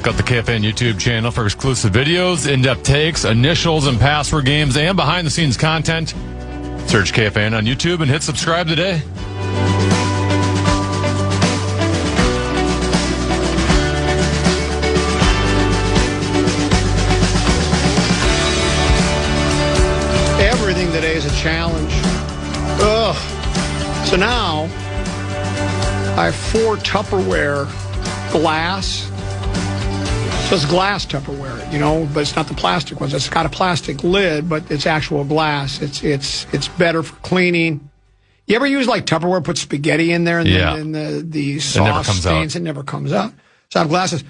Got the KFAN YouTube channel for exclusive videos, in-depth takes, initials and password games, and behind-the-scenes content. Search KFAN on YouTube and hit subscribe today. Everything today is a challenge. Ugh. So now, I have 4 Tupperware glass. So it's glass Tupperware, you know, but it's not the plastic ones. It's got a plastic lid, but it's actual glass. It's better for cleaning. You ever use like Tupperware, put spaghetti in there, and then the sauce stains? It never comes out. So I have glasses.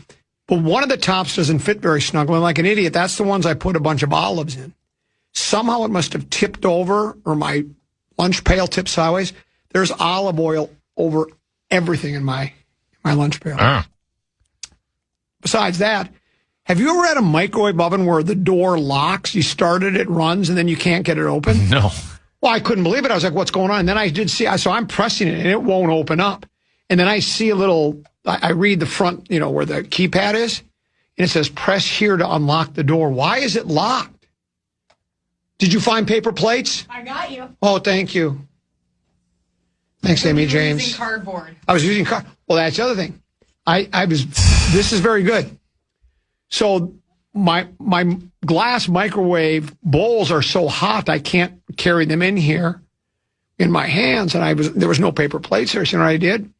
But one of the tops doesn't fit very snugly. Like an idiot, that's the ones I put a bunch of olives in. Somehow it must have tipped over, or my lunch pail tipped sideways. There's olive oil over everything in my lunch pail. Besides that, have you ever had a microwave oven where the door locks, you start it, it runs, and then you can't get it open? No. Well, I couldn't believe it. I was like, what's going on? And then I did see, so I'm pressing it, and it won't open up. And then I see a little, I read the front, you know, where the keypad is, and it says, press here to unlock the door. Why is it locked? Did you find paper plates? I got you. Oh, thank you. Thanks, Amy James. Using cardboard. I was using cardboard. Well, that's the other thing. This is very good. So my glass microwave bowls are so hot I can't carry them in here in my hands, and there was no paper plates there. So you know what I did?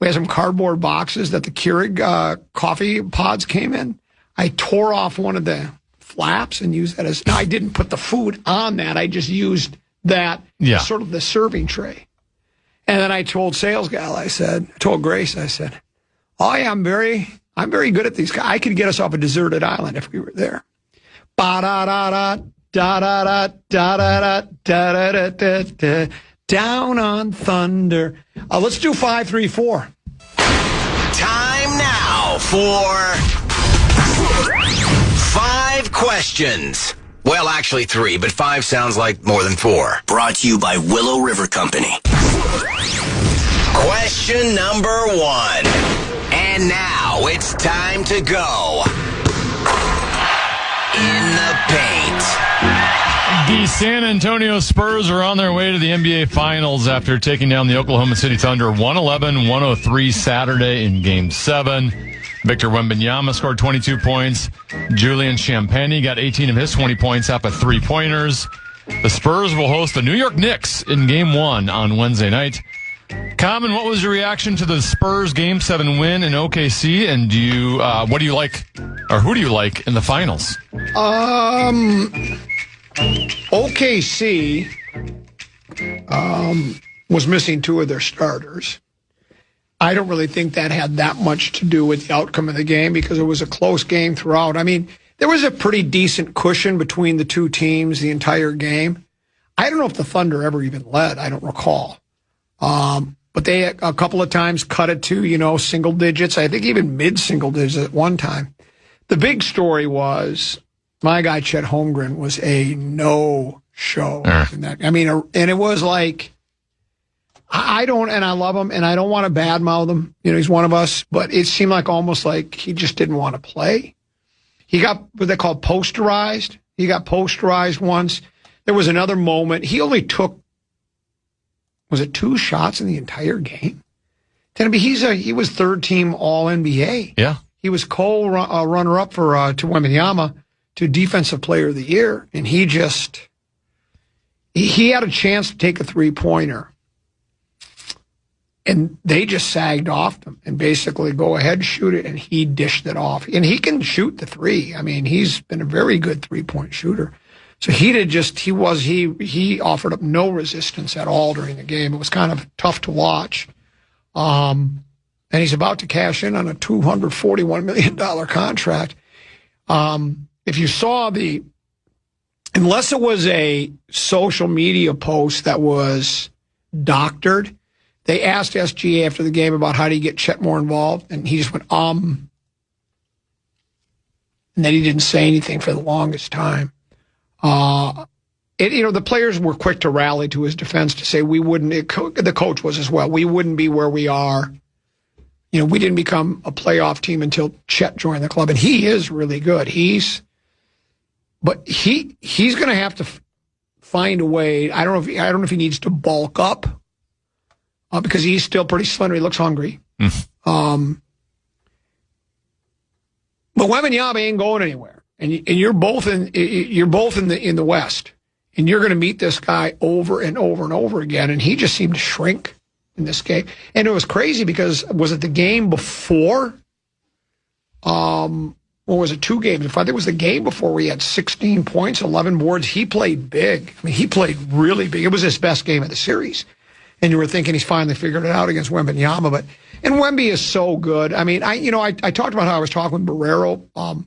We had some cardboard boxes that the Keurig coffee pods came in. I tore off one of the flaps and used that as. Now I didn't put the food on that. I just used that as sort of the serving tray. And then I told sales gal, I told Grace, I said, oh, yeah, I'm very good at these guys. I could get us off a deserted island if we were there. Ba-da-da-da, da-da-da, da-da-da, da-da-da-da-da, down on thunder. Let's do 5, 3, 4. Time now for 5 questions. Well, actually 3, but 5 sounds like more than 4. Brought to you by Willow River Company. Question number 1. And now it's time to go in the paint. The San Antonio Spurs are on their way to the NBA Finals after taking down the Oklahoma City Thunder 111-103 Saturday in Game 7. Victor Wembanyama scored 22 points. Julian Champagny got 18 of his 20 points off of 3-pointers. The Spurs will host the New York Knicks in Game 1 on Wednesday night. Common, what was your reaction to the Spurs Game 7 win in OKC? And what do you like, or who do you like in the finals? OKC was missing 2 of their starters. I don't really think that had that much to do with the outcome of the game because it was a close game throughout. I mean, there was a pretty decent cushion between the 2 teams the entire game. I don't know if the Thunder ever even led. I don't recall. But they a couple of times cut it to, single digits. I think even mid-single digits at one time. The big story was my guy Chet Holmgren was a no-show. In that. I mean, and it was like, I love him, and I don't want to badmouth him. He's one of us, but it seemed like almost like he just didn't want to play. He got what they call posterized. He got posterized once. There was another moment. He only took, was it 2 shots in the entire game? He was 3rd-team All-NBA. Yeah. He was runner-up for to Wembanyama to Defensive Player of the Year, and he had a chance to take a 3-pointer. And they just sagged off them and basically go ahead, shoot it, and he dished it off. And he can shoot the 3. I mean, he's been a very good 3-point shooter. So he offered up no resistance at all during the game. It was kind of tough to watch. And he's about to cash in on a $241 million contract. If you saw unless it was a social media post that was doctored, they asked SGA after the game about how do you get Chet more involved, and he just went, and then he didn't say anything for the longest time. The players were quick to rally to his defense to say the coach was as well, we wouldn't be where we are, we didn't become a playoff team until Chet joined the club, and he is really good. But he's going to have to find a way. I don't know if he needs to bulk up because he's still pretty slender. He looks hungry. But Wembanyama ain't going anywhere, and you're both in the West, and you're going to meet this guy over and over and over again, and he just seemed to shrink in this game. And it was crazy because was it the game before? Or was it 2 games? I think it was the game before where he had 16 points, 11 boards. He played big. I mean, he played really big. It was his best game of the series. And you were thinking he's finally figured it out against Wembanyama. And Wemby is so good. I mean, I talked about how I was talking with Barrero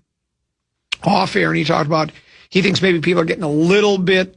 off air, and he talked about he thinks maybe people are getting a little bit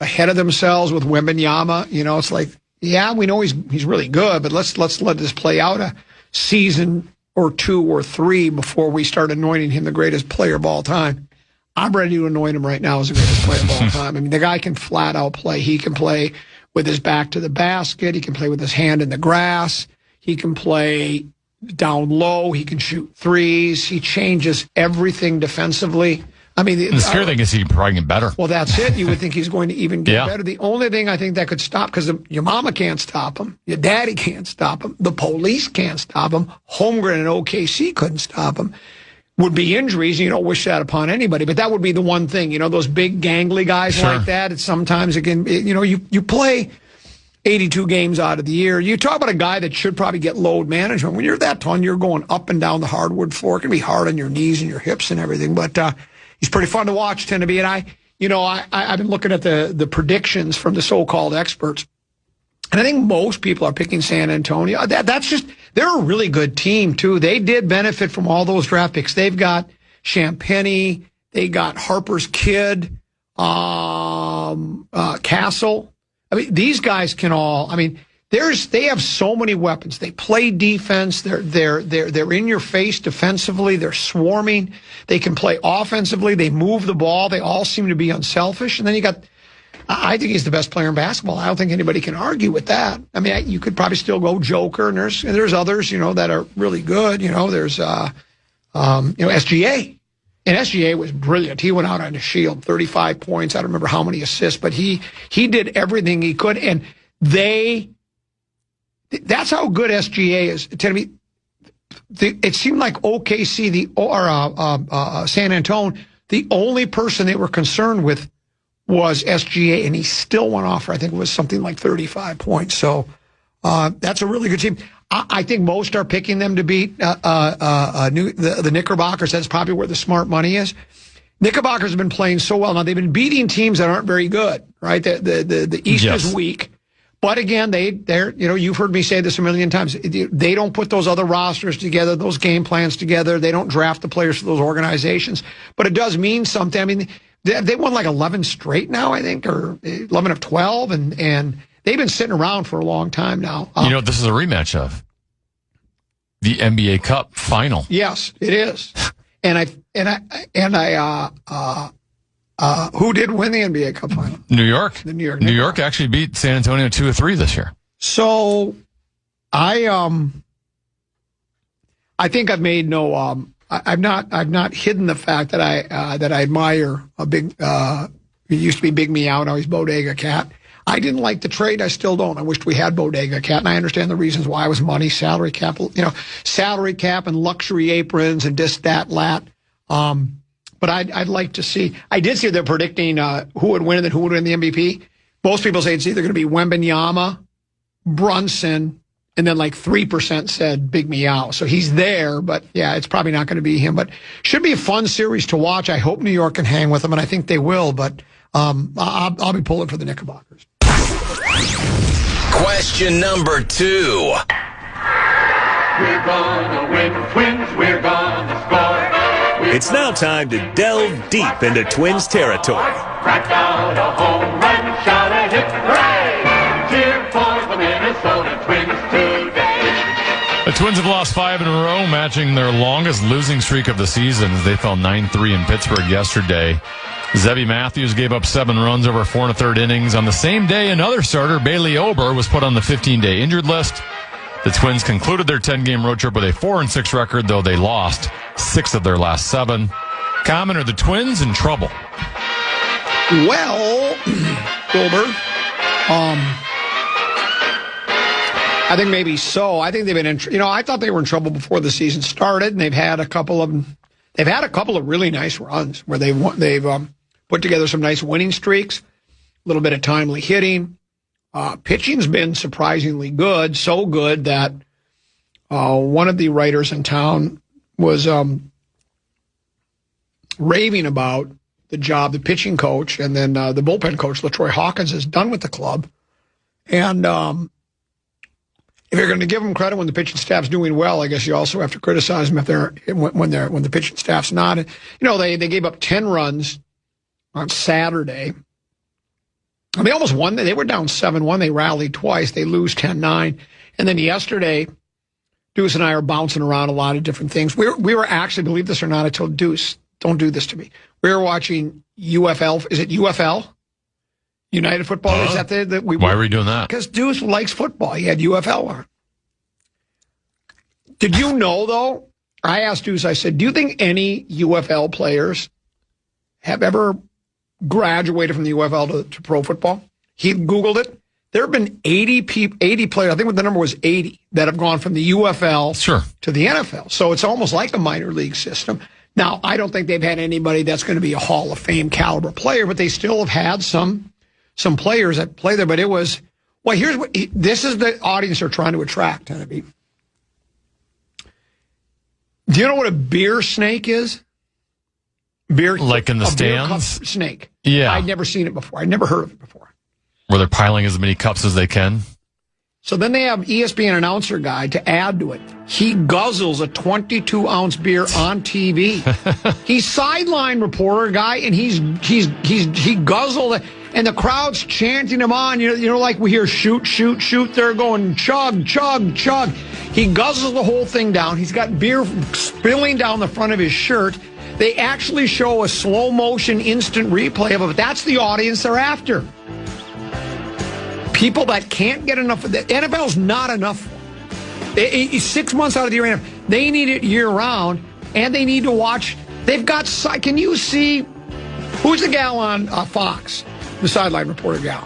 ahead of themselves with Wembanyama. It's like, yeah, we know he's really good, but let's let this play out a season or 2 or 3 before we start anointing him the greatest player of all time. I'm ready to anoint him right now as the greatest player of all time. I mean, the guy can flat out play. He can play with his back to the basket. He can play with his hand in the grass. He can play down low. He can shoot threes. He changes everything defensively. I mean, the scary thing is he can probably get better. Well, that's it. You would think he's going to even get better. The only thing I think that could stop, because your mama can't stop him, your daddy can't stop him, the police can't stop him, Holmgren and OKC couldn't stop him, would be injuries. You don't wish that upon anybody, but that would be the one thing. Those big gangly guys like that. It's sometimes again, you play 82 games out of the year. You talk about a guy that should probably get load management. When you're that tall, you're going up and down the hardwood floor. It can be hard on your knees and your hips and everything, but he's pretty fun to watch, tend to be. And I've been looking at the predictions from the so-called experts, and I think most people are picking San Antonio. That's just, they're a really good team, too. They did benefit from all those draft picks. They've got Champagnie, they got Harper's kid, Castle. I mean, these guys can all, they have so many weapons. They play defense. They're in your face defensively. They're swarming. They can play offensively. They move the ball. They all seem to be unselfish. And then I think he's the best player in basketball. I don't think anybody can argue with that. I mean, you could probably still go Joker, and there's others, that are really good. There's SGA. And SGA was brilliant. He went out on a shield, 35 points. I don't remember how many assists, but he did everything he could. And that's how good SGA is. It seemed like OKC San Antonio, the only person they were concerned with was SGA, and he still went off for, I think it was something like 35 points. So that's a really good team. I think most are picking them to beat the Knickerbockers. That's probably where the smart money is. Knickerbockers have been playing so well. Now, they've been beating teams that aren't very good, right? The East is weak. But again, they're you've heard me say this a million times. They don't put those other rosters together, those game plans together. They don't draft the players for those organizations. But it does mean something. I mean, they won like 11 straight now, I think, or 11 of 12, and they've been sitting around for a long time now. This is a rematch of the NBA Cup final. Yes, it is. And I who did win the NBA Cup final? New York. The New York. New York actually beat San Antonio 2-3 this year. So, I think I've made no. I've not hidden the fact that I admire a big. It used to be Big Meow, now he's Bodega Cat. I didn't like the trade. I still don't. I wished we had Bodega Cat, and I understand the reasons why. It was money, salary cap, salary cap and luxury aprons and this, that, lat. But I'd like to see. I did see they're predicting who would win and who would win the MVP. Most people say it's either going to be Wembanyama, Brunson, and then like 3% said Big Meow. So he's there, but yeah, it's probably not going to be him. But should be a fun series to watch. I hope New York can hang with them, and I think they will. But I'll be pulling for the Knickerbockers. Question number 2. We're gonna win, Twins, we're gonna score. It's now time to delve deep into Twins territory. Crack out a home run, shout a hip hooray! Cheer for the Minnesota Twins today. The Twins have lost 5 in a row, matching their longest losing streak of the season as they fell 9-3 in Pittsburgh yesterday. Zebby Matthews gave up 7 runs over 4 1/3 innings. On the same day, another starter, Bailey Ober, was put on the 15-day injured list. The Twins concluded their 10-game road trip with a 4-6 record, though they lost 6 of their last 7. Common, are the Twins in trouble? Well, Wilbur, I think maybe so. I think they've been I thought they were in trouble before the season started, and they've had a couple of really nice runs where they've put together some nice winning streaks, a little bit of timely hitting. Pitching's been surprisingly good, so good that one of the writers in town was raving about the job the pitching coach and then the bullpen coach, LaTroy Hawkins, has done with the club. And if you're going to give them credit when the pitching staff's doing well, I guess you also have to criticize them when the pitching staff's not. They gave up 10 runs on Saturday. They almost won. They were down 7-1. They rallied twice. They lose 10-9. And then yesterday, Deuce and I are bouncing around a lot of different things. We were actually, believe this or not, I told Deuce, don't do this to me. We were watching UFL. Is it UFL? United Football? Is that why were we doing that? Because Deuce likes football. He had UFL on. Did you know, though? I asked Deuce, I said, do you think any UFL players have ever graduated from the UFL to pro football? He Googled it. There have been 80 players, I think the number was 80, that have gone from the UFL to the NFL. So it's almost like a minor league system. Now, I don't think they've had anybody that's going to be a Hall of Fame caliber player, but they still have had some players that play there. But it was, well, this is the audience they're trying to attract, Tennessee. Do you know what a beer snake is? Beer, like in the stands? Beer cup snake. Yeah. I'd never seen it before. I'd never heard of it before. Where they're piling as many cups as they can? So then they have ESPN announcer guy to add to it. He guzzles a 22-ounce beer on TV. He's sideline reporter guy, and he guzzled it, and the crowd's chanting him on. Like we hear shoot, shoot, shoot. They're going chug, chug, chug. He guzzles the whole thing down. He's got beer spilling down the front of his shirt. They actually show a slow motion instant replay of it, but that's the audience they're after. People that can't get enough of the NFL's not enough for them. 6 months out of the year, they need it year round, and they need to watch. They've got. Can you see who's the gal on Fox? The sideline reporter gal.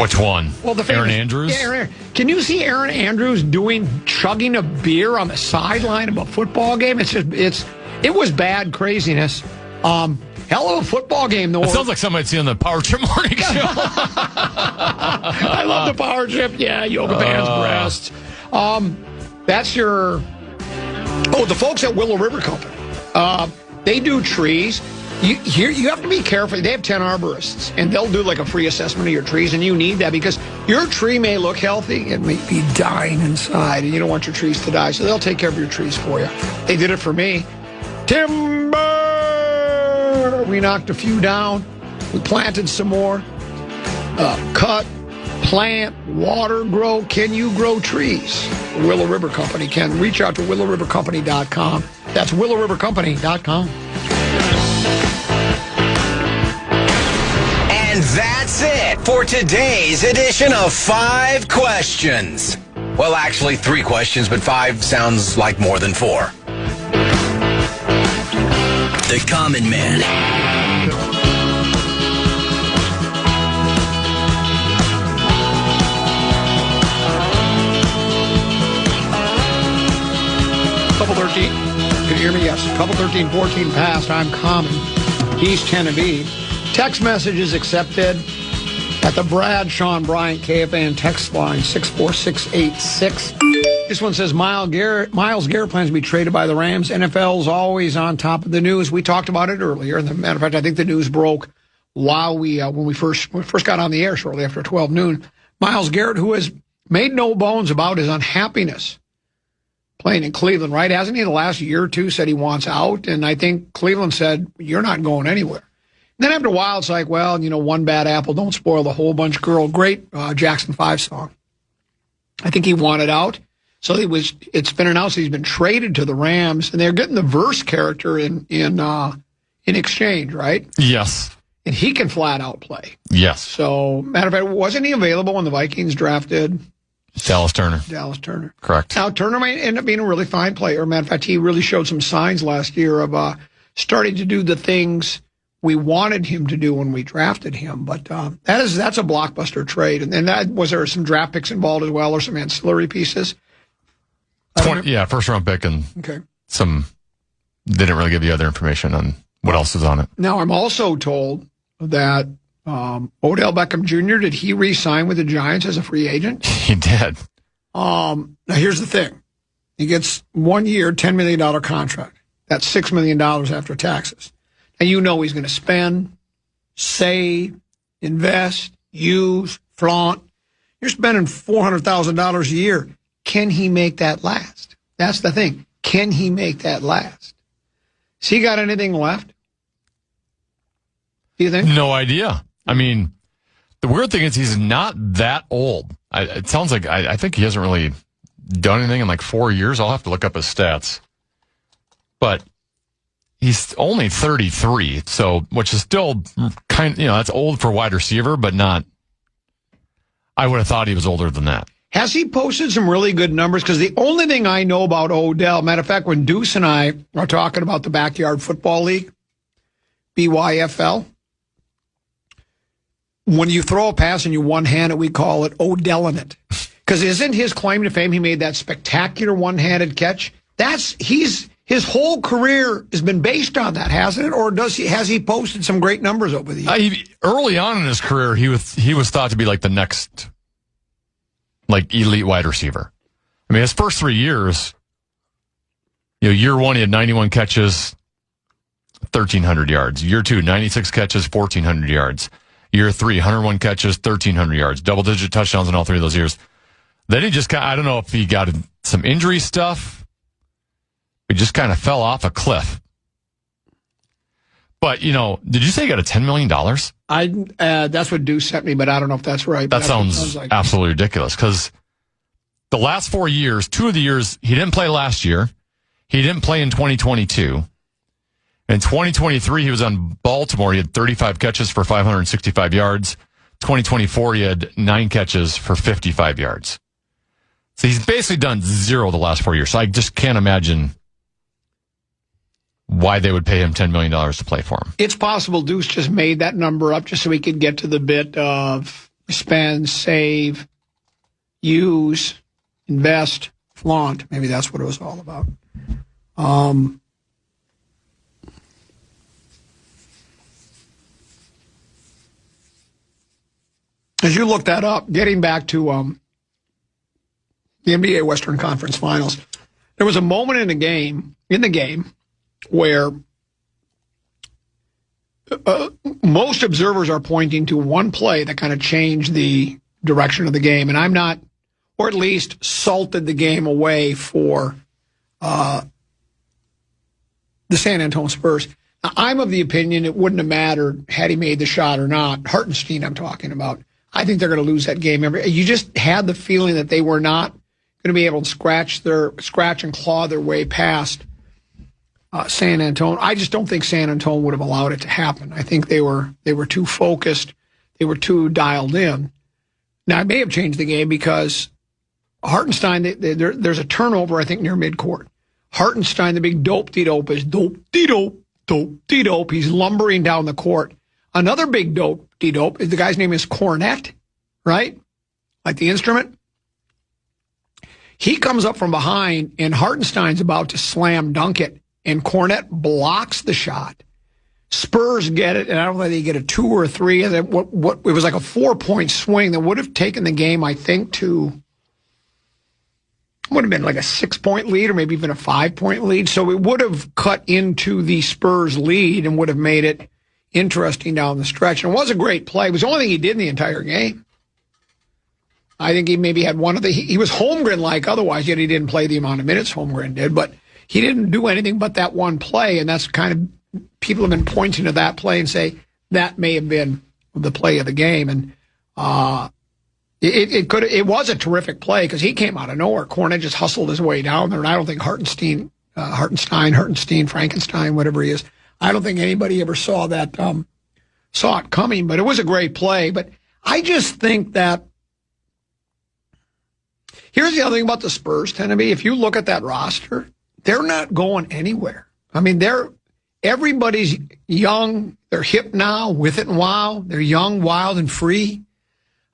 Which one? Well, the famous, Aaron Andrews. Yeah, Aaron. Can you see Aaron Andrews chugging a beer on the sideline of a football game? It was bad craziness. Hell of a football game, though. It sounds like something I'd see on the Power Trip Morning Show. I love the Power Trip. Yeah, yoga pants, breasts. That's your... Oh, the folks at Willow River Company. They do trees. You have to be careful. They have 10 arborists, and they'll do like a free assessment of your trees, and you need that because your tree may look healthy. It may be dying inside, and you don't want your trees to die, so they'll take care of your trees for you. They did it for me. Timber! We knocked a few down. We planted some more. Cut, plant, water, grow. Can you grow trees? Willow River Company can. Reach out to willowrivercompany.com. That's willowrivercompany.com. And that's it for today's edition of 5 Questions. Well, actually 3 questions, but 5 sounds like more than 4. The Common Man. Couple 13. Can you hear me? Yes. Couple 13, 14 past. I'm Common. He's Genevieve. Text messages accepted at the Brad, Sean, Bryant, KFAN text line 64686. This one says Myles Garrett plans to be traded by the Rams. NFL's always on top of the news. We talked about it earlier. As a matter of fact, I think the news broke while when we first got on the air shortly after 12 noon. Myles Garrett, who has made no bones about his unhappiness playing in Cleveland, right? Hasn't he the last year or two said he wants out? And I think Cleveland said, you're not going anywhere. And then after a while, it's like, well, one bad apple don't spoil the whole bunch. Girl, great Jackson 5 song. I think he wanted out. So it's been announced he's been traded to the Rams, and they're getting the Verse character in exchange, right? Yes. And he can flat out play. Yes. So, matter of fact, wasn't he available when the Vikings drafted Dallas Turner. Dallas Turner. Correct. Now, Turner might end up being a really fine player. Matter of fact, he really showed some signs last year of starting to do the things we wanted him to do when we drafted him. But that's a blockbuster trade. And that, was there some draft picks involved as well, or some ancillary pieces? 20, first round pick, and okay. Some didn't really give you other information on what else is on it. Now, I'm also told that Odell Beckham Jr., did he re-sign with the Giants as a free agent? He did. Now, here's the thing. He gets 1 year, $10 million contract. That's $6 million after taxes. And you know he's going to spend, save, invest, use, flaunt. You're spending $400,000 a year. Can he make that last? That's the thing. Can he make that last? Has he got anything left? Do you think? No idea. I mean, the weird thing is he's not that old. It sounds like I think he hasn't really done anything in like 4 years. I'll have to look up his stats. But he's only 33, so which is still that's old for a wide receiver, but not. I would have thought he was older than that. Has he posted some really good numbers? Because the only thing I know about Odell, matter of fact, when Deuce and I are talking about the Backyard Football League, BYFL, when you throw a pass and you one-hand it, we call it Odellin' it. Because isn't his claim to fame he made that spectacular one-handed catch? His whole career has been based on that, hasn't it? Or has he posted some great numbers over the years? Early on in his career, he was thought to be like the next elite wide receiver. I mean, his first 3 years, year one, he had 91 catches, 1,300 yards. Year two, 96 catches, 1,400 yards. Year three, 101 catches, 1,300 yards. Double-digit touchdowns in all 3 of those years. Then he just I don't know if he got some injury stuff. He just kind of fell off a cliff. But, did you say he got a $10 million? That's what Deuce sent me, but I don't know if that's right. That sounds like absolutely ridiculous, because the last 4 years, 2 of the years, he didn't play last year. He didn't play in 2022. In 2023, he was on Baltimore. He had 35 catches for 565 yards. 2024, he had 9 catches for 55 yards. So he's basically done 0 the last 4 years. So I just can't imagine why they would pay him $10 million to play for him. It's possible Deuce just made that number up just so he could get to the bit of spend, save, use, invest, flaunt. Maybe that's what it was all about. As you look that up, getting back to the NBA Western Conference Finals, there was a moment in the game where most observers are pointing to one play that kind of changed the direction of the game, and I'm not, or at least salted the game away for the San Antonio Spurs. Now, I'm of the opinion it wouldn't have mattered had he made the shot or not. Hartenstein, I'm talking about. I think they're going to lose that game. You just had the feeling that they were not going to be able to scratch and claw their way past San Antonio. I just don't think San Antonio would have allowed it to happen. I think they were too focused. They were too dialed in. Now, it may have changed the game because Hartenstein, there's a turnover, I think, near midcourt. Hartenstein, the big dope-de-dope, is dope-de-dope. He's lumbering down the court. Another big dope-de-dope is the guy's name is Cornet, right? Like the instrument. He comes up from behind, and Hartenstein's about to slam dunk it, and Cornet blocks the shot. Spurs get it, and I don't know if they get a 2 or a 3. It was like a 4-point swing that would have taken the game, I think, to would have been like a 6-point lead or maybe even a 5-point lead. So it would have cut into the Spurs lead and would have made it interesting down the stretch. And it was a great play. It was the only thing he did in the entire game. I think he maybe had one of he was Holmgren-like otherwise, yet he didn't play the amount of minutes Holmgren did, but he didn't do anything but that one play, and that's kind of, people have been pointing to that play and say that may have been the play of the game. And it was a terrific play because he came out of nowhere. Cornet just hustled his way down there, and I don't think Frankenstein, whatever he is, I don't think anybody ever saw that, saw it coming, but it was a great play. But I just think that Here's the other thing about the Spurs, Tennessee. If you look at that roster, they're not going anywhere. I mean, everybody's young. They're hip now, with it and wow. They're young, wild, and free.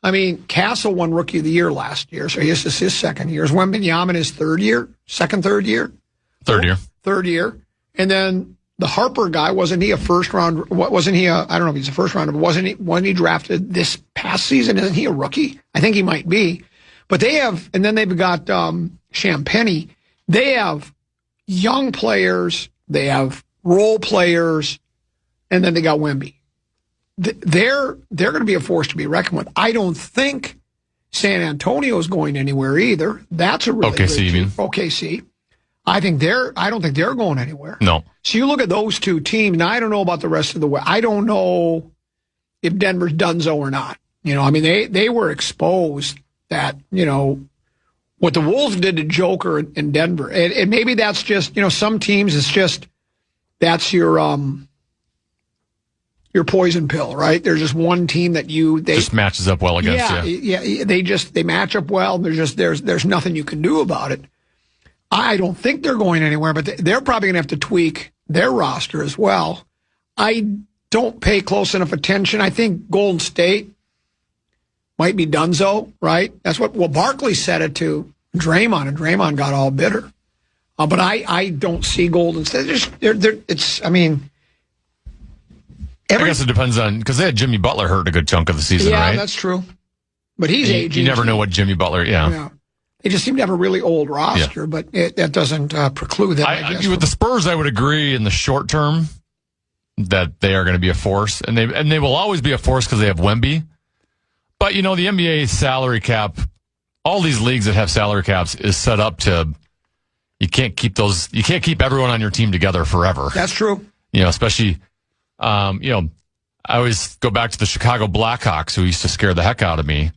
I mean, Castle won Rookie of the Year last year, so this is his second year. Is Wembanyama his third year? Third year. Third year. And then the Harper guy, wasn't he a first round? Wasn't he I don't know if he's a first rounder, but wasn't he drafted this past season? Isn't he a rookie? I think he might be. But they have, and then they've got Champagnie. They have young players. They have role players, and then they got Wemby. They're going to be a force to be reckoned with. I don't think San Antonio is going anywhere either. That's a really OKC, you mean? OKC. I don't think they're going anywhere. No. So you look at those two teams. Now I don't know about the rest of the way. I don't know if Denver's donezo or not. I mean, they were exposed that, what the Wolves did to Joker in Denver. And maybe that's just, some teams it's just that's your poison pill, right? There's just one team that they just matches up well against you. Yeah, they match up well. There's nothing you can do about it. I don't think they're going anywhere, but they're probably going to have to tweak their roster as well. I don't pay close enough attention. I think Golden State might be donezo, right? That's what Barkley said it to Draymond, and Draymond got all bitter. But I don't see Golden State. I guess it depends on, because they had Jimmy Butler hurt a good chunk of the season, right? Yeah, that's true. But he's aging. You never know what Jimmy Butler, yeah. They just seem to have a really old roster, but that doesn't preclude them, I guess. With the Spurs, I would agree in the short term that they are going to be a force, and they will always be a force because they have Wemby. But, the NBA salary cap, all these leagues that have salary caps is set up to, you can't keep everyone on your team together forever. That's true. Especially, I always go back to the Chicago Blackhawks, who used to scare the heck out of me.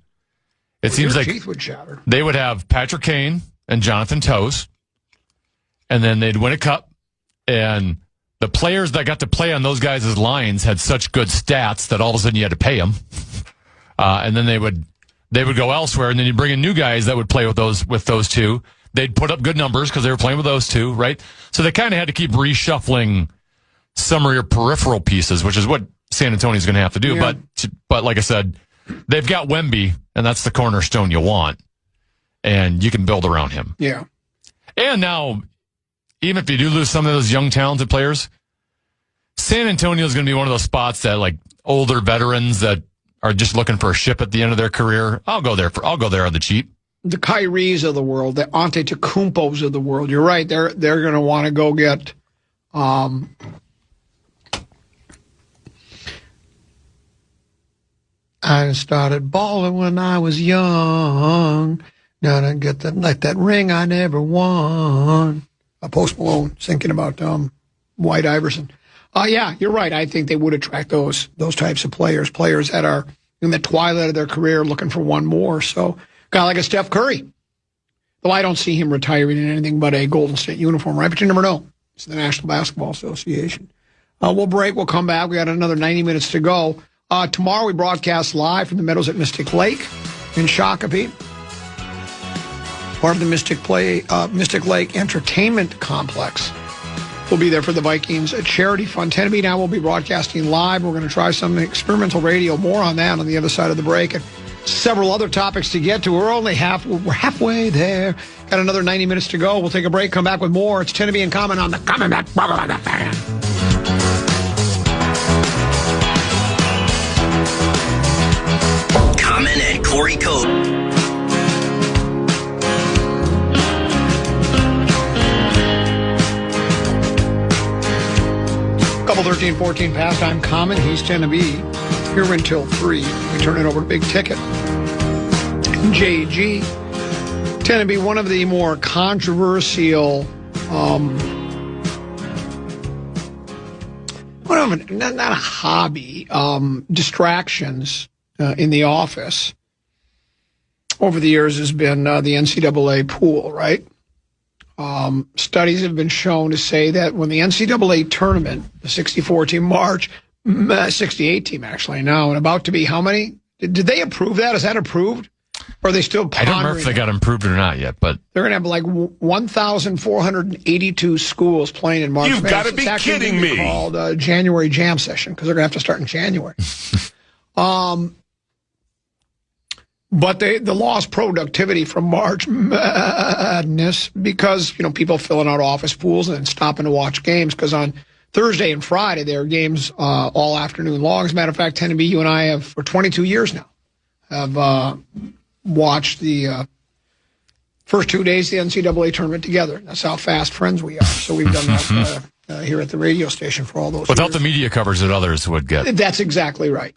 It seems like teeth would shatter. They would have Patrick Kane and Jonathan Toews, and then they'd win a cup. And the players that got to play on those guys' lines had such good stats that all of a sudden you had to pay them. And then they would go elsewhere, and then you'd bring in new guys that would play with those two. They'd put up good numbers because they were playing with those two, right? So they kind of had to keep reshuffling some of your peripheral pieces, which is what San Antonio's going to have to do. Yeah. But like I said, they've got Wemby, and that's the cornerstone you want, and you can build around him. Yeah. And now, even if you do lose some of those young, talented players, San Antonio is going to be one of those spots that, like, older veterans that are just looking for a ship at the end of their career. I'll go there on the cheap. The Kyries of the world, the Antetokounmpos of the world. You're right. They're going to want to go get. I started balling when I was young. Gotta get that ring I never won. Post Malone thinking about White Iverson. Yeah, you're right. I think they would attract those types of players that are in the twilight of their career looking for one more. So, guy like a Steph Curry. Though I don't see him retiring in anything but a Golden State uniform, right? But you never know. It's the National Basketball Association. We'll break. We'll come back. We got another 90 minutes to go. Tomorrow we broadcast live from the Meadows at Mystic Lake in Shakopee. Part of the Mystic Lake Entertainment Complex. We'll be there for the Vikings charity fund. 10 to be now. We'll be broadcasting live. We're going to try some experimental radio. More on that on the other side of the break. And several other topics to get to. We're halfway there. Got another 90 minutes to go. We'll take a break. Come back with more. It's 10 to be in comment on the Coming Back of the Fan. Common and Corey Code. Couple 13-14 pastime Common. He's 10 to be here until 3. We turn it over to Big Ticket. JG. 10 to be one of the more controversial, not a hobby, distractions in the office over the years has been the NCAA pool, right? Studies have been shown to say that when the NCAA tournament, the 64-team March, 68 team actually now, and about to be how many? Did they approve that? Is that approved? Or are they still I don't remember if they got improved or not yet, but they're going to have like 1,482 schools playing in March. You've got to be kidding me. Called January Jam Session because they're going to have to start in January. But the lost productivity from March Madness because, people filling out office pools and then stopping to watch games because on Thursday and Friday, there are games all afternoon long. As a matter of fact, Tennessee, you and I have, for 22 years now, have watched the first 2 days of the NCAA tournament together. That's how fast friends we are. So we've done that here at the radio station for all those without years. the media coverage that others would get. That's exactly right.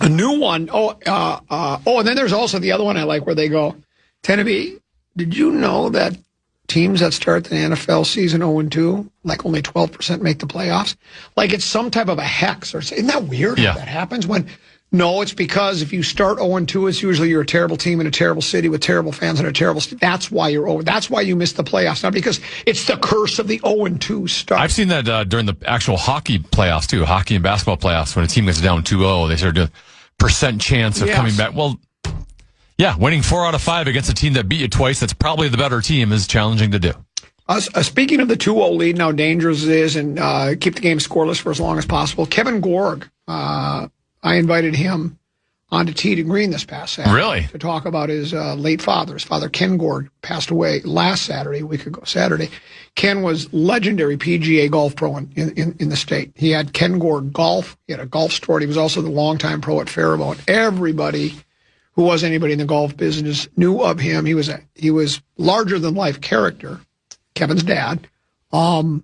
A new one. And then there's also the other one I like where they go, Tennessee, did you know that teams that start the NFL season 0-2, like only 12% make the playoffs? Like it's some type of a hex. Isn't that weird how that happens? No, it's because if you start 0-2, it's usually you're a terrible team in a terrible city with terrible fans and a terrible city. That's why you're over. That's why you miss the playoffs, not because it's the curse of the 0-2 start. I've seen that during the actual hockey playoffs, too. Hockey and basketball playoffs, when a team gets down 2-0, they start doing percent chance of coming back. Well, yeah, winning 4 out of 5 against a team that beat you twice, that's probably the better team, is challenging to do. Speaking of the 2-0 lead and how dangerous it is and keep the game scoreless for as long as possible, Kevin Gorg, I invited him onto Tee to Green this past Saturday. Really? To talk about his late father. His father, Ken Gorg, passed away last Saturday, a week ago Saturday. Ken was legendary PGA golf pro in the state. He had Ken Gorg Golf. He had a golf store. He was also the longtime pro at Faribault. Everybody who was anybody in the golf business knew of him. He was larger than life character. Kevin's dad. Some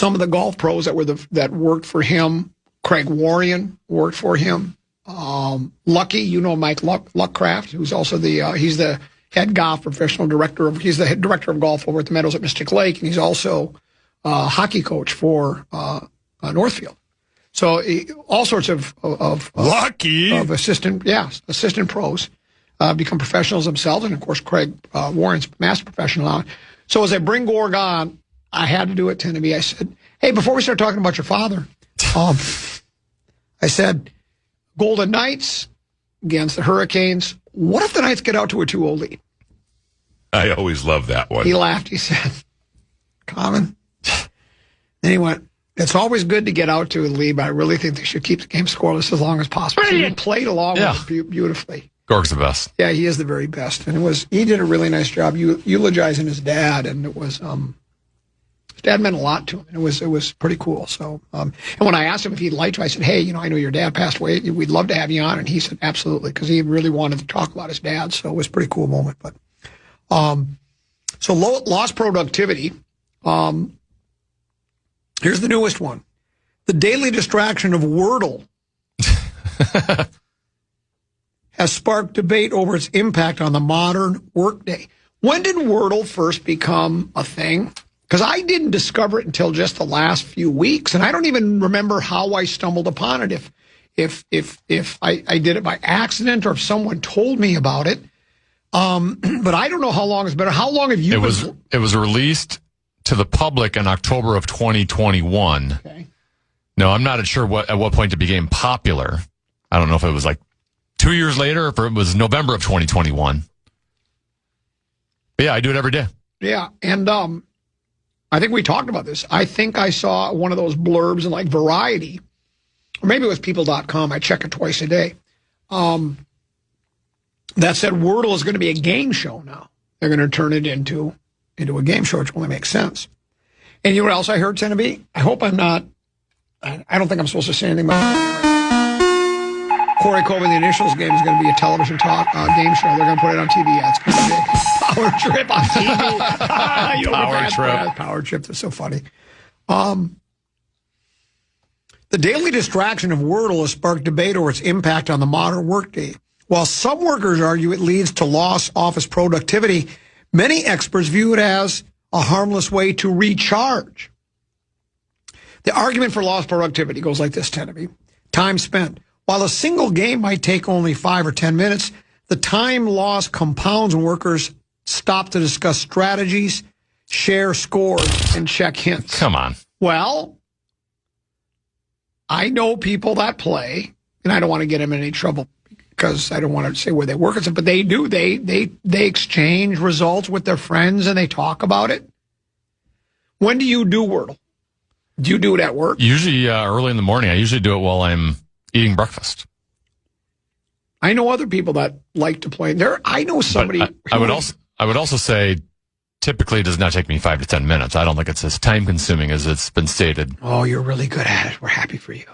of the golf pros that worked for him. Craig Warrion worked for him. Lucky, Mike Luckcraft, who's also he's the head golf professional director he's the head director of golf over at the Meadows at Mystic Lake, and he's also a hockey coach for Northfield. So all sorts of Lucky of assistant pros become professionals themselves, and of course Craig Warren's master professional now. So as I bring Gorg on, I had to do it. Tennessee. I said, "Hey, before we start talking about your father." I said, Golden Knights against the Hurricanes. What if the Knights get out to a 2-0 lead? I always love that one. He laughed. He said, Common. Then he went, it's always good to get out to a lead, but I really think they should keep the game scoreless as long as possible. So he played along with it beautifully. Gorg's the best. Yeah, he is the very best. And he did a really nice job eulogizing his dad, and it was his dad meant a lot to him, and it was pretty cool. So, and when I asked him if he'd like to, I said, "Hey, I know your dad passed away. We'd love to have you on." And he said, "Absolutely," because he really wanted to talk about his dad. So it was a pretty cool moment. But, so lost productivity. Here's the newest one: the daily distraction of Wordle has sparked debate over its impact on the modern workday. When did Wordle first become a thing? Because I didn't discover it until just the last few weeks, and I don't even remember how I stumbled upon it. If I did it by accident or if someone told me about it, but I don't know how long it's been. How long have you? It was released to the public in October of 2021. Okay. No, I'm not sure at what point it became popular. I don't know if it was like 2 years later or if it was November of 2021. But yeah, I do it every day. Yeah, and I think we talked about this. I think I saw one of those blurbs in like Variety, or maybe it was People.com. I check it twice a day. That said Wordle is going to be a game show now. They're going to turn it into a game show, which only makes sense. And you know what else I heard, Tennessee? I hope I'm not. I don't think I'm supposed to say anything about it. Corey Coben, the Initials game is going to be a television talk game show. They're going to put it on TV. Yeah, it's going to be a power trip on TV. Power trip. That's so funny. The daily distraction of Wordle has sparked debate over its impact on the modern workday. While some workers argue it leads to lost office productivity, many experts view it as a harmless way to recharge. The argument for lost productivity goes like this, Tennessee. Time spent. While a single game might take only 5 or 10 minutes, the time lost compounds when workers stop to discuss strategies, share scores, and check hints. Come on. Well, I know people that play and I don't want to get them in any trouble because I don't want to say where they work, but they do. They exchange results with their friends and they talk about it. When do you do Wordle? Do you do it at work? Usually early in the morning. I usually do it while I'm eating breakfast. I know other people that like to play. I know somebody. I would also say typically it does not take me 5 to 10 minutes. I don't think it's as time consuming as it's been stated. Oh, you're really good at it. We're happy for you.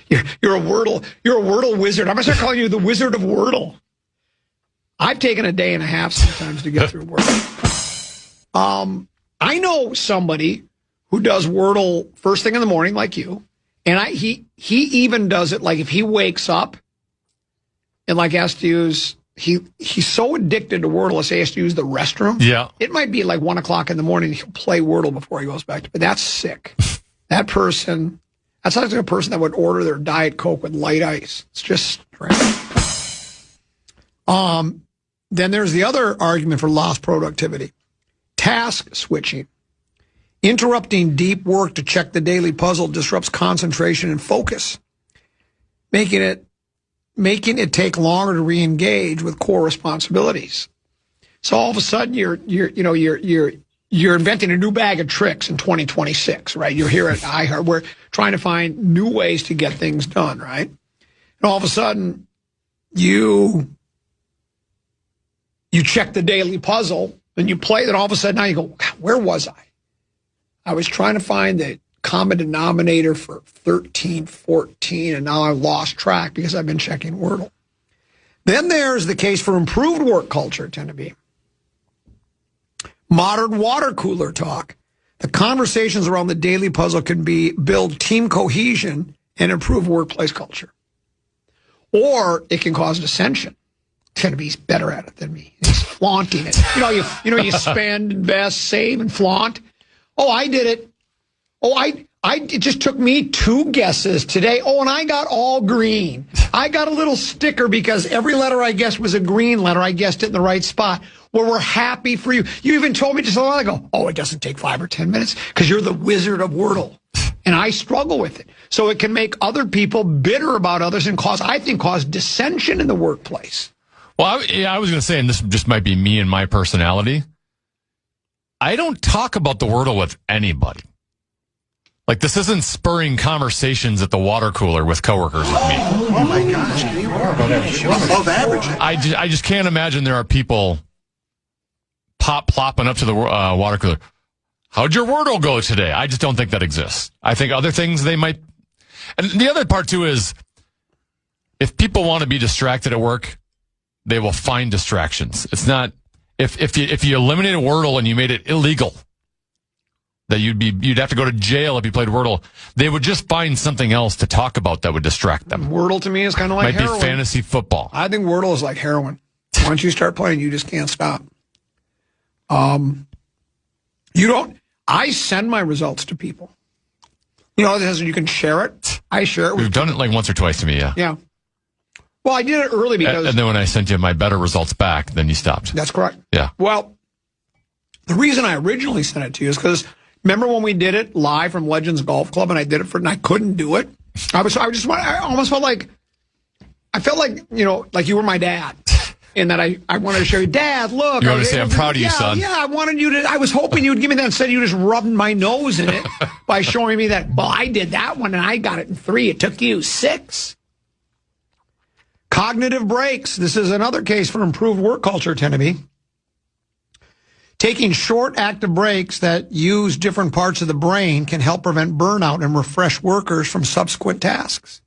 You're a Wordle wizard. I'm going to start calling you the Wizard of Wordle. I've taken a day and a half sometimes to get through Wordle. I know somebody who does Wordle first thing in the morning, like you, and he even does it like if he wakes up and like has to use. He's so addicted to Wordle, let's say he has to use the restroom. Yeah, it might be like 1 o'clock in the morning. He'll play Wordle before he goes back to bed. That's sick. That person. That's like a person that would order their Diet Coke with light ice. It's just strange. Then there's the other argument for lost productivity. Task switching. Interrupting deep work to check the daily puzzle disrupts concentration and focus, making it take longer to re-engage with core responsibilities. So all of a sudden you're inventing a new bag of tricks in 2026, right? You're here at iHeart. We're trying to find new ways to get things done, right? And all of a sudden you check the daily puzzle and you play it. All of a sudden now you go, where was I? I was trying to find the common denominator for 13, 14, and now I've lost track because I've been checking Wordle. Then there's the case for improved work culture, tend to be. Modern water cooler talk. The conversations around the daily puzzle can build team cohesion and improve workplace culture. Or it can cause dissension. Tend to be better at it than me. He's flaunting it. You spend, invest, save, and flaunt. Oh, I did it. Oh, it just took me 2 guesses today. Oh, and I got all green. I got a little sticker because every letter I guessed was a green letter. I guessed it in the right spot. Well, we're happy for you. You even told me just a while ago, oh, it doesn't take 5 or 10 minutes because you're the Wizard of Wordle. And I struggle with it. So it can make other people bitter about others and cause dissension in the workplace. Well, I was going to say, and this just might be me and my personality, I don't talk about the Wordle with anybody. Like, this isn't spurring conversations at the water cooler with coworkers with me. Oh my gosh, you are above average. I just can't imagine there are people plopping up to the water cooler. How'd your Wordle go today? I just don't think that exists. I think other things they might. And the other part, too, is if people want to be distracted at work, they will find distractions. It's not. If you eliminated Wordle and you made it illegal, that you'd have to go to jail if you played Wordle, they would just find something else to talk about that would distract them. Wordle to me is kind of like heroin. Might be fantasy football. I think Wordle is like heroin. Once you start playing, you just can't stop. I send my results to people. You can share it. I share it. You've done it like once or twice to me, yeah. Yeah. Well, I did it early because... And then when I sent you my better results back, then you stopped. That's correct. Yeah. Well, the reason I originally sent it to you is because remember when we did it live from Legends Golf Club and I did it and I couldn't do it? I almost felt like... I felt like, like you were my dad. And that I wanted to show you, Dad, look. You want to say, I'm proud of you, son. Yeah, I was hoping you would give me that instead of you just rubbing my nose in it by showing me that, well, I did that one and I got it in 3. It took you 6. Cognitive breaks. This is another case for improved work culture, tend to be. Taking short active breaks that use different parts of the brain can help prevent burnout and refresh workers from subsequent tasks.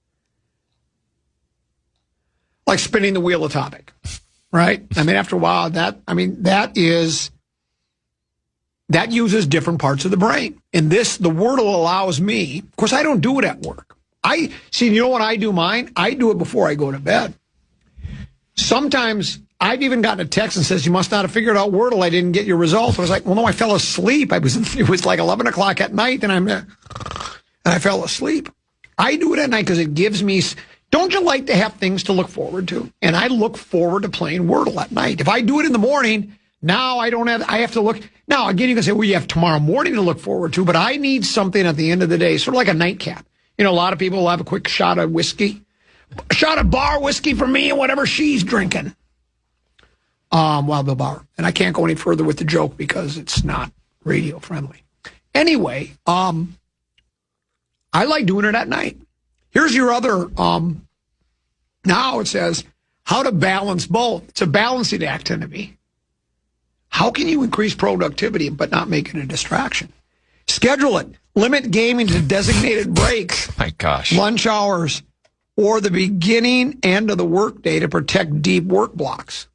Like spinning the wheel of topic, right? I mean, after a while, that uses different parts of the brain. And the Wordle allows me, of course, I don't do it at work. You know what I do mine? I do it before I go to bed. Sometimes I've even gotten a text and says, you must not have figured out Wordle. I didn't get your results. I was like, well, no, I fell asleep. It was like 11 o'clock at night and I fell asleep. I do it at night because it gives me, don't you like to have things to look forward to? And I look forward to playing Wordle at night. If I do it in the morning, now I have to look. Now, again, you can say, well, you have tomorrow morning to look forward to, but I need something at the end of the day, sort of like a nightcap. A lot of people will have a quick shot of whiskey. A shot of bar whiskey for me and whatever she's drinking. Wild Bill Bauer. And I can't go any further with the joke because it's not radio friendly. Anyway, I like doing it at night. Here's your other, now it says, how to balance both. It's a balancing act, Timothy. How can you increase productivity but not make it a distraction? Schedule it. Limit gaming to designated breaks. My gosh. Lunch hours, or the beginning end of the workday to protect deep work blocks.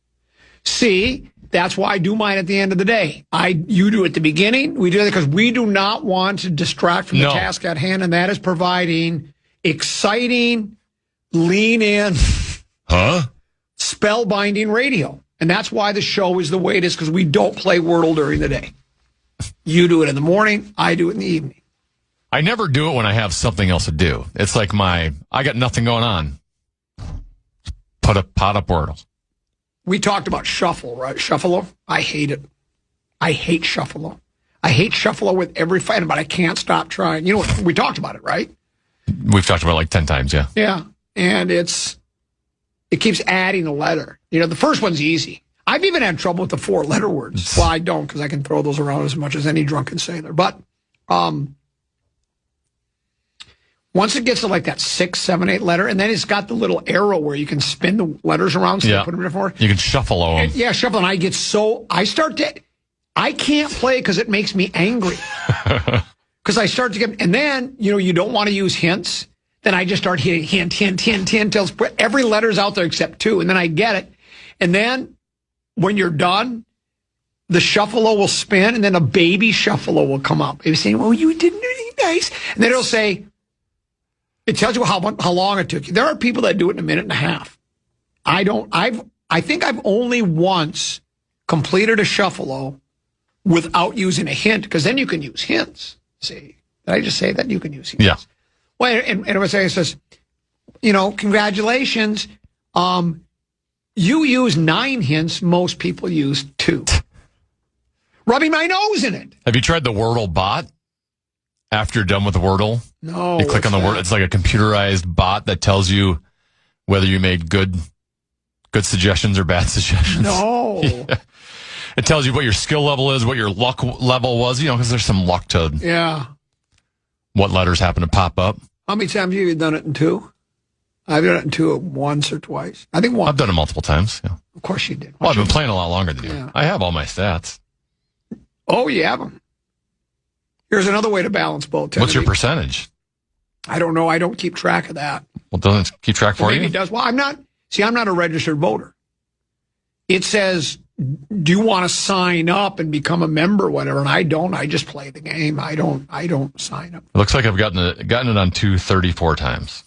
See, that's why I do mine at the end of the day. You do at the beginning. We do it because we do not want to distract from the task at hand, and that is providing exciting, lean in, spellbinding radio. And that's why the show is the way it is, because we don't play Wordle during the day. You do it in the morning. I do it in the evening. I never do it when I have something else to do. It's like I got nothing going on. Pot up Wordle. We talked about shuffle, right? Shuffle. I hate it. I hate shuffle. I hate shuffle with every fight, but I can't stop trying. You know, we talked about it, right? We've talked about it like 10 times, yeah. Yeah, and it keeps adding a letter. You know, the first one's easy. I've even had trouble with the 4-letter words. Well, I don't, because I can throw those around as much as any drunken sailor. But once it gets to like that 6, 7, 8 letter, and then it's got the little arrow where you can spin the letters around, so you put them in different order. You can shuffle them. Yeah, shuffle, and I can't play because it makes me angry. Because I start to get, and then, you don't want to use hints. Then I just start hitting hint, till every letter's out there except 2, and then I get it. And then when you're done, the shuffle will spin, and then a baby shuffle will come up. It's saying, well, you did really nice. And then it'll say, it tells you how long it took you. There are people that do it in a minute and a half. I think I've only once completed a shuffle without using a hint, because then you can use hints. See, did I just say that? You can use hints. Yeah. Well, and it says, congratulations. You use 9 hints. Most people use 2. Rubbing my nose in it. Have you tried the Wordle bot? After you're done with the Wordle, no. You click on the word. It's like a computerized bot that tells you whether you made good suggestions or bad suggestions. No. Yeah. It tells you what your skill level is, what your luck level was, because there's some luck to what letters happen to pop up. How many times have you done it in 2? I've done it in 2 once or twice. I think once. I've done it multiple times, yeah. Of course you did. Well, I've been playing a lot longer than you. Yeah. I have all my stats. Oh, you have them. Here's another way to balance both. What's your percentage? I don't know. I don't keep track of that. Well, doesn't it keep track for maybe you? It does. Well, I'm not a registered voter. It says, do you want to sign up and become a member or whatever? And I don't. I just play the game. I don't sign up. It looks like I've gotten it on 234 times.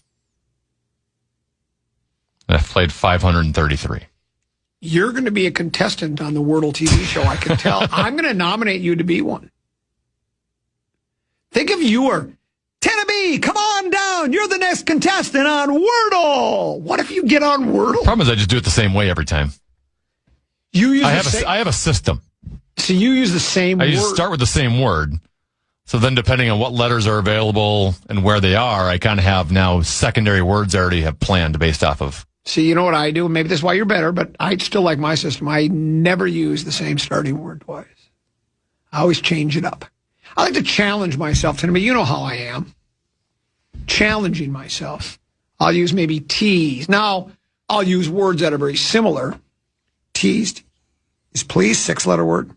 And I've played 533. You're going to be a contestant on the Wordle TV show, I can tell. I'm going to nominate you to be one. Think if you were, Tennessee, come on down. You're the next contestant on Wordle. What if you get on Wordle? Problem is I just do it the same way every time. I have a system. So you use the same word. I just start with the same word. So then depending on what letters are available and where they are, I kind of have now secondary words I already have planned based off of. See, you know what I do? Maybe that's why you're better, but I still like my system. I never use the same starting word twice. I always change it up. I like to challenge myself. But you know how I am. Challenging myself. I'll use maybe tease. Now, I'll use words that are very similar. Teased is please, 6-letter word.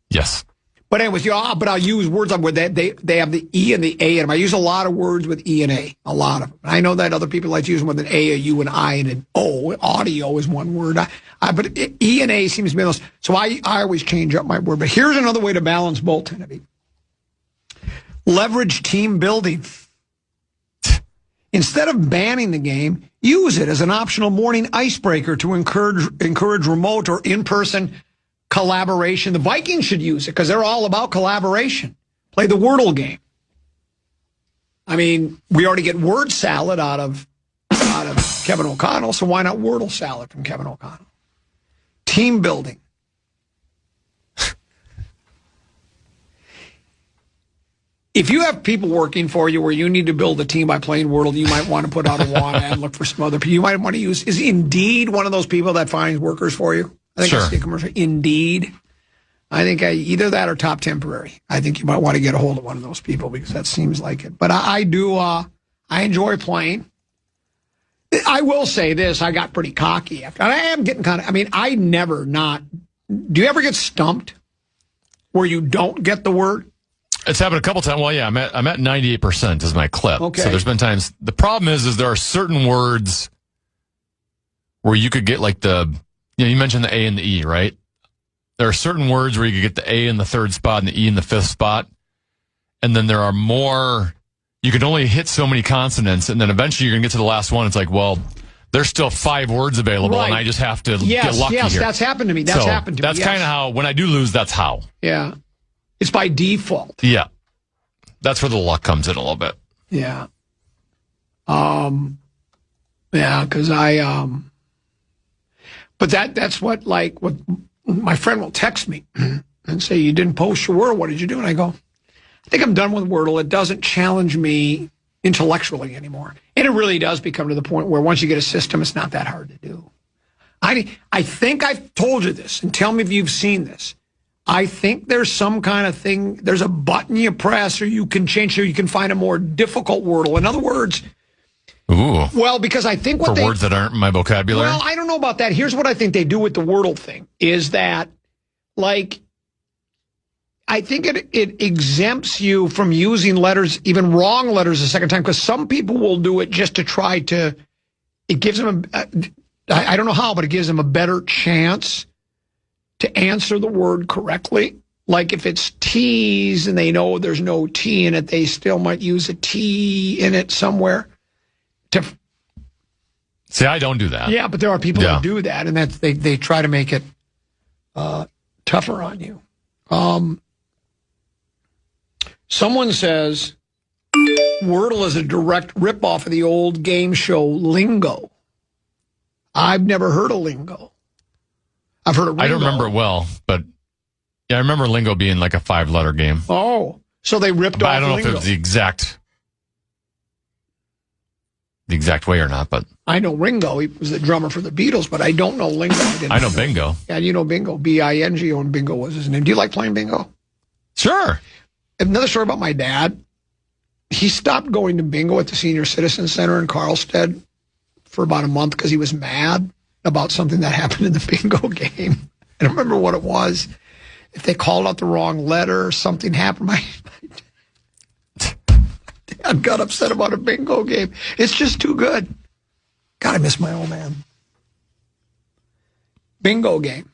Yes. But anyways, but I'll use words where they have the E and the A in them. I use a lot of words with E and A, a lot of them. I know that other people like to use them with an A, a U, and I, and an O. Audio is one word. But E and A seems to be those. So I always change up my word. But here's another way to balance both, Tennessee. Leverage team building. Instead of banning the game, use it as an optional morning icebreaker to encourage remote or in-person collaboration. The Vikings should use it because they're all about collaboration. Play the Wordle game. I mean, we already get word salad out of Kevin O'Connell, so why not Wordle salad from Kevin O'Connell? Team building. If you have people working for you where you need to build a team by playing Wordle, you might want to put out a want ad, look for some other people. You might want to use, is Indeed one of those people that finds workers for you? I think I see a commercial. Indeed. I think either that or Top Temporary. I think you might want to get a hold of one of those people because that seems like it. But I enjoy playing. I will say this, I got pretty cocky after. I am getting kind of, do you ever get stumped where you don't get the word? It's happened a couple times. Well, yeah, I'm at 98% is my clip. Okay. So there's been times. The problem is there are certain words where you could get like you mentioned the A and the E, right? There are certain words where you could get the A in the third spot and the E in the fifth spot. And then there are more, you can only hit so many consonants. And then eventually you're going to get to the last one. It's like, well, there's still 5 words available and I just have to get lucky here. Yes, that's happened to me. That's kind of how, when I do lose, that's how. Yeah. It's by default. Yeah. That's where the luck comes in a little bit. Yeah. Because but that's what my friend will text me and say, you didn't post your Wordle. What did you do? And I go, I think I'm done with Wordle. It doesn't challenge me intellectually anymore. And it really does become to the point where once you get a system, it's not that hard to do. I think I've told you this, and tell me if you've seen this. I think there's some kind of thing, there's a button you press or you can change so you can find a more difficult Wordle. In other words, well, because I think for words that aren't in my vocabulary. Well, I don't know about that. Here's what I think they do with the Wordle thing is that, I think it exempts you from using letters, even wrong letters, a second time, because some people will do it just to try to, it gives them I don't know how, but it gives them a better chance to answer the word correctly. Like if it's T's and they know there's no T in it, they still might use a T in it somewhere. See, I don't do that. Yeah, but there are people who do that, and they try to make it tougher on you. Someone says Wordle is a direct ripoff of the old game show Lingo. I've never heard of Lingo. I've heard of Ringo. I don't remember it well, but yeah, I remember Lingo being like a 5-letter game. Oh, so they ripped off Lingo. I don't know if it was the exact way or not, but I know Ringo. He was the drummer for the Beatles, but I don't know Lingo. I know Bingo. Yeah, you know Bingo. Bingo, and Bingo was his name. Do you like playing Bingo? Sure. Another story about my dad. He stopped going to Bingo at the Senior Citizen Center in Carlstead for about a month because he was mad about something that happened in the Bingo game. I don't remember what it was. If they called out the wrong letter or something happened, my dad got upset about a Bingo game. It's just too good. God, I miss my old man. Bingo game.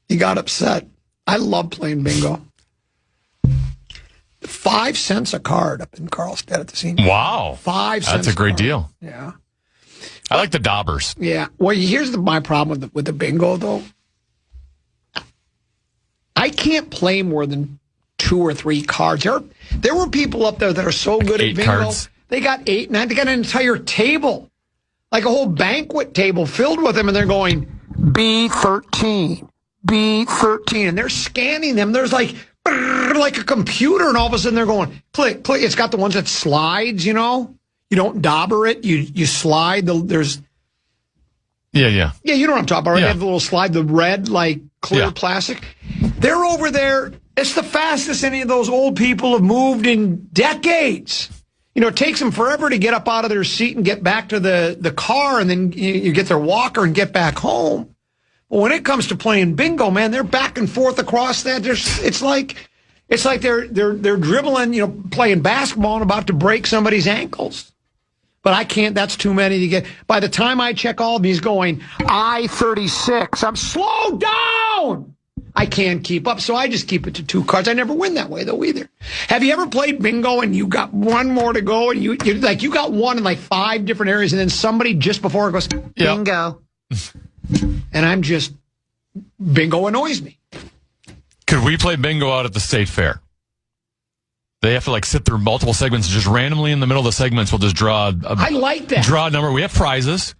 He got upset. I love playing Bingo. 5 cents a card up in Carlstead at the Senior. Wow. 5 cents. That's a great deal. Yeah. I like the daubers. Yeah. Well, here's my problem with the Bingo, though. I can't play more than 2 or 3 cards. There were people up there that are so good at Bingo. Cards. They got 8, 9. They got an entire table, like a whole banquet table filled with them, and they're going B13, B13, and they're scanning them. There's like a computer, and all of a sudden they're going click, click. It's got the ones that slides, you know. You don't dauber it. You slide. There's. Yeah, you know what I'm talking about, right? Yeah. They have the little slide, the red, clear plastic. They're over there. It's the fastest any of those old people have moved in decades. You know, it takes them forever to get up out of their seat and get back to the car, and then you get their walker and get back home. But when it comes to playing Bingo, man, they're back and forth across that. It's like they're dribbling, playing basketball and about to break somebody's ankles. But I can't. That's too many to get. By the time I check all of them, he's going, I-36. I'm slow down. I can't keep up, so I just keep it to 2 cards. I never win that way, though, either. Have you ever played Bingo and you got one more to go, and you got one in 5 different areas, and then somebody just before it goes, Bingo. And I'm just, Bingo annoys me. Could we play Bingo out at the state fair? They have to sit through multiple segments. Just randomly in the middle of the segments, we'll just draw I like that. Draw a number. We have prizes.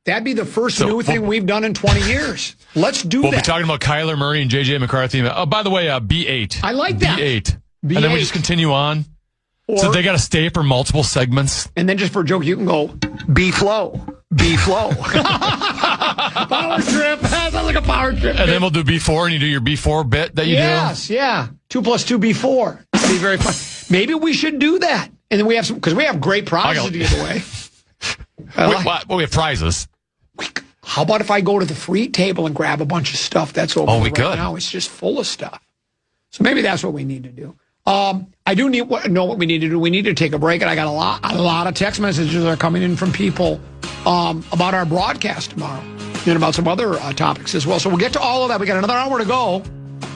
That'd be the first new thing we've done in 20 years. Let's do that. We'll be talking about Kyler Murray and J.J. McCarthy. Oh, by the way, B8. I like that. B8. And then we just continue on. So they got to stay for multiple segments? And then just for a joke, you can go, B-Flow. B-Flow. Power trip. That sounds like a power trip. And then we'll do B4, and you do your B4 bit that you do? Yes, yeah. 2 + 2 B4. It'll be very fun. Maybe we should do that. And then we have some, because we have great prizes to give away. We have prizes. How about if I go to the free table and grab a bunch of stuff that's over there right could. now? It's just full of stuff. So maybe that's what we need to do. I do know what we need to do. We need to take a break, and I got a lot of text messages that are coming in from people about our broadcast tomorrow and about some other topics as well. So we'll get to all of that. We got another hour to go.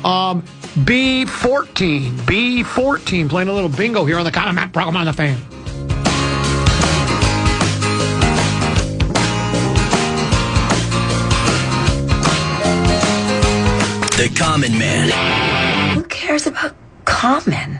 B14, playing a little bingo here on the Common Man program on the Fan. The Common Man. Who cares about Common?